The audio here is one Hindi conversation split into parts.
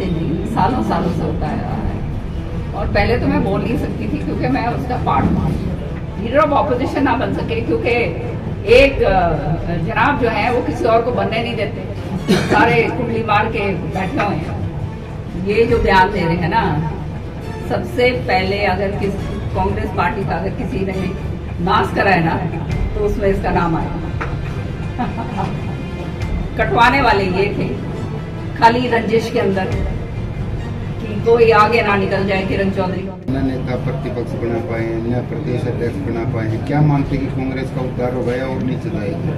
से नहीं, सालों सालों से होता आ रहा है। और पहले तो मैं बोल नहीं सकती थी क्योंकि मैं उसका पार्ट था। लीडर ऑफ ऑपोजिशन ना बन सके क्योंकि एक जनाब जो है वो किसी और को बनने नहीं देते, सारे कुंडली मार के बैठे हुए हैं। ये जो बयान दे रहे हैं ना, सबसे पहले अगर कांग्रेस पार्टी का अगर किसी ने नाश करा है ना तो उसमें इसका नाम आया। कटवाने वाले ये थे, खाली रंजिश के अंदर कि कोई आगे ना निकल जाए किरण चौधरी को। नेता प्रतिपक्ष बना पाए, नया प्रदेश अध्यक्ष बना पाए हैं, क्या मानते कि कांग्रेस का उद्धार हो गया और नीचे जाएगी?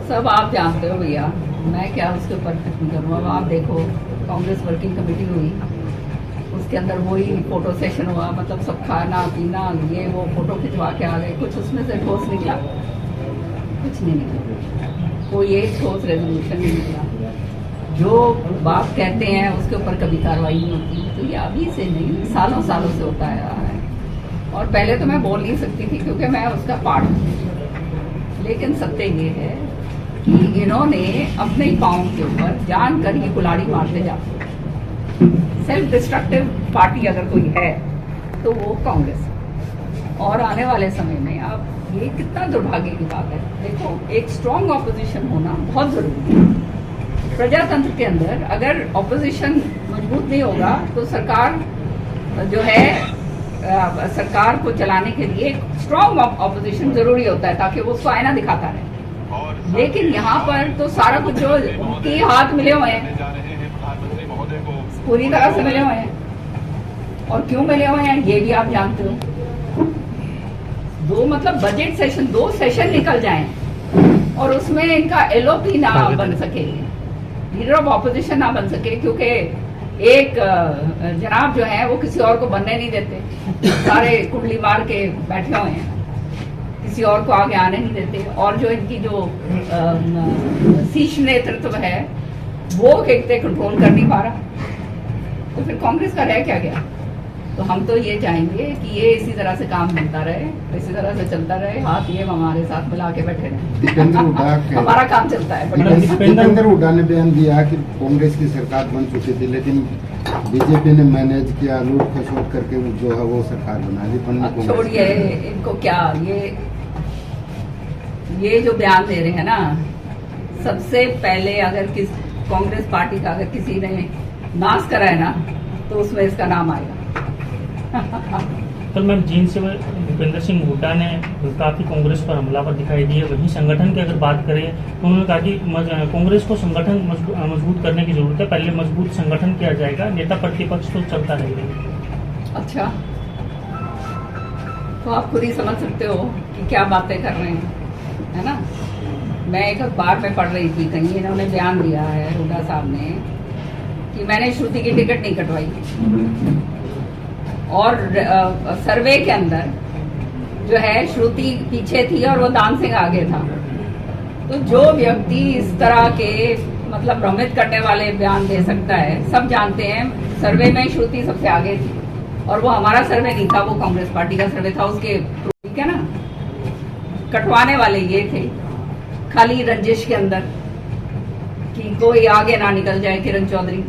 सब आप जानते हो भैया, मैं क्या उसके ऊपर टिप्पणी करूँ। अब आप देखो, कांग्रेस वर्किंग कमेटी हुई, उसके अंदर वही फोटो सेशन हुआ, मतलब सब खाना पीना ये वो फोटो खिंचवा के आ गए, कुछ उसमें से ठोस निकला? कुछ नहीं निकला, कोई एक ठोस रेजोल्यूशन नहीं निकला। जो बात कहते हैं उसके ऊपर कभी कार्रवाई नहीं होती। तो ये अभी से नहीं, सालों सालों से होता आ रहा है। और पहले तो मैं बोल नहीं सकती थी क्योंकि मैं उसका पार्ट हूँ। लेकिन सत्य ये है कि इन्होंने अपने ही पाँव के ऊपर जानकर ये कुल्हाड़ी मारते जाते। सेल्फ डिस्ट्रक्टिव पार्टी अगर कोई है तो वो कांग्रेस है। और आने वाले समय में अब ये कितना दुर्भाग्य की बात है। देखो, एक स्ट्रांग ऑपोजिशन होना बहुत जरूरी है प्रजातंत्र के अंदर। अगर ऑपोजिशन मजबूत नहीं होगा तो सरकार जो है सरकार को चलाने के लिए एक स्ट्रांग ऑपोजिशन जरूरी होता है ताकि वो उसको आईना दिखाता रहे। लेकिन यहाँ पर तो सारा कुछ जो उनके हाथ मिले हुए हैं, पूरी तरह से मिले हुए हैं। और क्यों मिले हुए हैं ये भी आप जानते हो। मतलब बजट सेशन 2 सेशन निकल जाएं और उसमें इनका एलओपी ना बन सके, लीडर ऑफ ऑपोजिशन ना बन सके क्योंकि एक जनाब जो है वो किसी और को बनने नहीं देते, सारे कुंडली मार के बैठे हुए हैं, किसी और को आगे आने नहीं देते। और जो इनकी जो शीर्ष नेतृत्व है वो कहते कंट्रोल कर नहीं पा रहा, तो फिर कांग्रेस का रह क्या गया? तो हम तो ये चाहेंगे कि ये इसी तरह से काम मिलता रहे, इसी तरह से चलता रहे, हाथ ये हमारे साथ मिला के बैठे रहे। दीपेंद्र हुड्डा हमारा काम चलता है। दीपेंद्र हुड्डा ने बयान दिया कि कांग्रेस की सरकार बन चुकी थी लेकिन बीजेपी ने मैनेज किया, लूट खसोट करके जो है वो सरकार बना ली। छोड़िए इनको, क्या ये जो बयान दे रहे हैं ना, सबसे पहले अगर कांग्रेस पार्टी का अगर किसी ने नाश करा है ना तो उसमें इसका नाम आएगा। कल मैम जींद से भूपेंद्र सिंह हुड्डा ने काफी कांग्रेस पर हमलावर दिखाई दिए। वहीं संगठन की अगर बात करें तो उन्होंने कहा कि कांग्रेस को संगठन मजबूत करने की जरूरत है, पहले मजबूत संगठन किया जाएगा, नेता प्रतिपक्ष तो चलता रहेगा। अच्छा, तो आप खुद ही समझ सकते हो कि क्या बातें कर रहे हैं, है ना। मैं एक अखबार में पढ़ रही थी, कहीं इन्होंने बयान दिया है हुड्डा साहब ने कि मैंने श्रुति की टिकट नहीं कटवाई और सर्वे के अंदर जो है श्रुति पीछे थी और वो दान सिंह आगे था। तो जो व्यक्ति इस तरह के मतलब भ्रमित करने वाले बयान दे सकता है, सब जानते हैं सर्वे में श्रुति सबसे आगे थी और वो हमारा सर्वे नहीं था, वो कांग्रेस पार्टी का सर्वे था उसके, ठीक है ना। कटवाने वाले ये थे, खाली रंजिश के अंदर कि कोई आगे ना निकल जाए किरण चौधरी,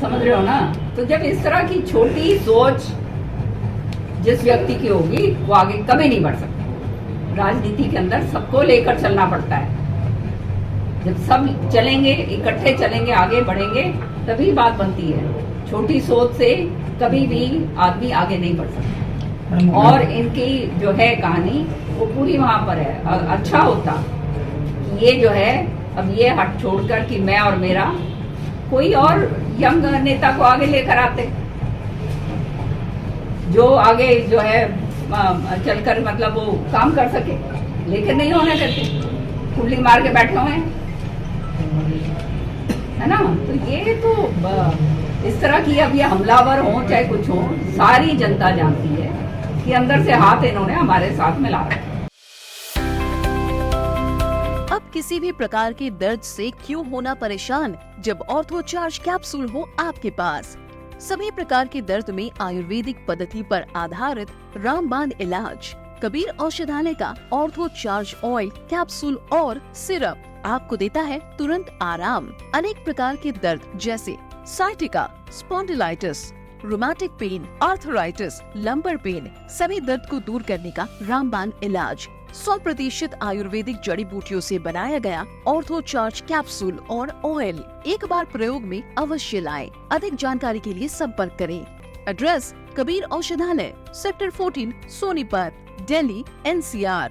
समझ रहे हो ना। तो जब इस तरह की छोटी सोच जिस व्यक्ति की होगी वो आगे कभी नहीं बढ़ सकता। राजनीति के अंदर सबको लेकर चलना पड़ता है, जब सब चलेंगे, इकट्ठे चलेंगे, आगे बढ़ेंगे तभी बात बनती है। छोटी सोच से कभी भी आदमी आगे नहीं बढ़ सकता। और इनकी जो है कहानी वो पूरी वहां पर है। अच्छा होता ये जो है अब ये हट छोड़कर कि मैं और मेरा, कोई और यंग नेता को आगे लेकर आते जो आगे जो है चलकर मतलब वो काम कर सके, लेकिन नहीं होने देते, कुंडली मार के बैठे हुए हैं, है ना। तो ये तो इस तरह की अब ये हमलावर हो चाहे कुछ हो, सारी जनता जानती है कि अंदर से हाथ इन्होंने हमारे साथ मिला रखा है। अब किसी भी प्रकार के दर्द से क्यों होना परेशान जब ऑर्थो चार्ज कैप्सूल हो आपके पास। सभी प्रकार के दर्द में आयुर्वेदिक पद्धति पर आधारित रामबाण इलाज। कबीर औषधालय का ऑर्थो चार्ज ऑयल कैप्सूल और सिरप आपको देता है तुरंत आराम। अनेक प्रकार के दर्द जैसे sciatica, spondylitis, rheumatic pain, arthritis, lumbar pain, सभी दर्द को दूर करने का रामबाण इलाज। 100% आयुर्वेदिक जड़ी बूटियों से बनाया गया ऑर्थो चार्ज कैप्सूल और ऑयल एक बार प्रयोग में अवश्य लाएं। अधिक जानकारी के लिए संपर्क करें। एड्रेस कबीर औषधालय, सेक्टर 14, सोनीपत, दिल्ली, NCR।